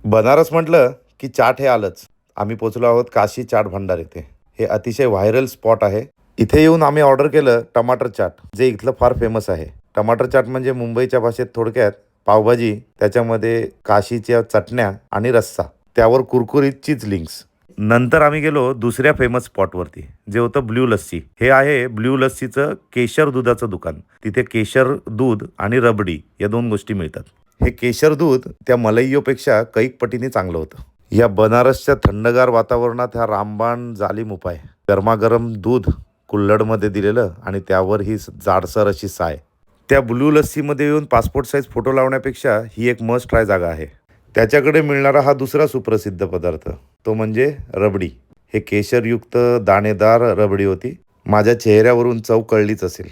बनारस म्हटलं की चाट हे आलंच. आम्ही पोचलो आहोत काशी चाट भंडार येथे. हे अतिशय व्हायरल स्पॉट आहे. इथे येऊन आम्ही ऑर्डर केलं टमाटर चाट, जे इथलं फार फेमस आहे. टमाटर चाट म्हणजे मुंबईच्या भाषेत थोडक्यात पावभाजी, त्याच्यामध्ये काशीच्या चटण्या आणि रस्सा, त्यावर कुरकुरीत चीज लिंक्स. नंतर आम्ही गेलो दुसऱ्या फेमस स्पॉटवरती, जे होतं ब्ल्यू लस्सी. हे आहे ब्ल्यू लस्सीचं केशर दुधाचं दुकान. तिथे केशर दूध आणि रबडी या दोन गोष्टी मिळतात. हे केशर दूध त्या मलईयोपेक्षा कैक पटीने चांगलं होतं. या बनारसच्या थंडगार वातावरणात हा रामबाण जालीम उपाय. गरमागरम दूध कुल्हडमध्ये दिलेलं आणि त्यावर ही जाडसर अशी साय. त्या ब्लू लस्सीमध्ये येऊन पासपोर्ट साईज फोटो लावण्यापेक्षा ही एक मस्ट ट्राय जागा आहे. त्याच्याकडे मिळणारा हा दुसरा सुप्रसिद्ध पदार्थ, तो म्हणजे रबडी. हे केशरयुक्त दाणेदार रबडी होती. माझ्या चेहऱ्यावरून चव कळलीच असेल.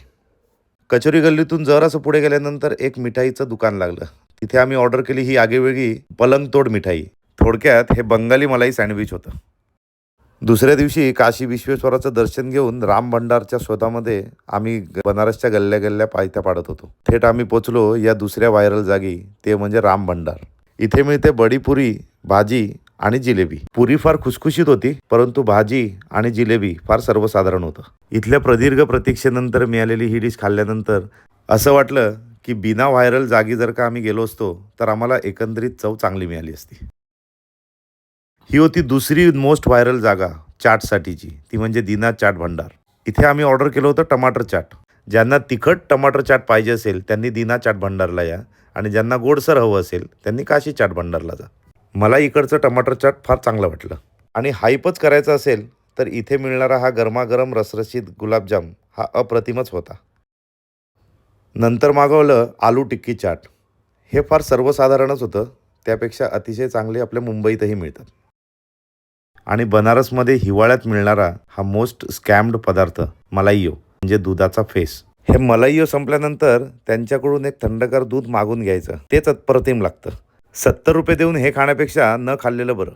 कचोरी गल्लीतून जरासं पुढे गेल्यानंतर एक मिठाईचं दुकान लागलं. तिथे आम्ही ऑर्डर केली ही आगेवेगळी पलंगतोड मिठाई. थोडक्यात हे बंगाली मलाई सँडविच होतं. दुसऱ्या दिवशी काशी विश्वेश्वराचं दर्शन घेऊन राम भंडारच्या शोधामध्ये आम्ही बनारसच्या गल्ल्या गल्ल्या पायथ्या पाडत होतो. थेट आम्ही पोचलो या दुसऱ्या व्हायरल जागी, ते म्हणजे राम भंडार. इथे मिळते बडीपुरी, भाजी आणि जिलेबी. पुरी फार खुसखुशीत होती, परंतु भाजी आणि जिलेबी फार सर्वसाधारण होतं. इथल्या प्रदीर्घ प्रतीक्षेनंतर मिळालेली ही डिश खाल्ल्यानंतर असं वाटलं की बिना व्हायरल जागी जर का आम्ही गेलो असतो तर आम्हाला एकंदरीत चव चांगली मिळाली असती. ही होती दुसरी मोस्ट व्हायरल जागा चाटसाठीची, ती म्हणजे दीना चाट भंडार. इथे आम्ही ऑर्डर केलं होतं टमाटर चाट. ज्यांना तिखट टमाटर चाट पाहिजे असेल त्यांनी दीना चाट भंडारला या, आणि ज्यांना गोडसर हवं असेल त्यांनी काशी चाट भंडारला जा. मला इकडचं टमाटर चाट फार चांगलं वाटलं. आणि हायपच करायचं असेल तर इथे मिळणारा हा गरमागरम रसरशीत गुलाबजाम हा अप्रतिमच होता. नंतर मागवलं आलू टिक्की चाट. हे फार सर्वसाधारणच होतं, त्यापेक्षा अतिशय चांगले आपल्या मुंबईतही मिळतात. आणि बनारसमध्ये हिवाळ्यात मिळणारा हा मोस्ट स्कॅम्ड पदार्थ मलाईयो, म्हणजे दुधाचा फेस. हे मलाईयो संपल्यानंतर त्यांच्याकडून एक थंडगार दूध मागून घ्यायचं. तेच अप्रतिम लागतं. ₹70 देऊन हे खाण्यापेक्षा न खाल्लेलं बरं.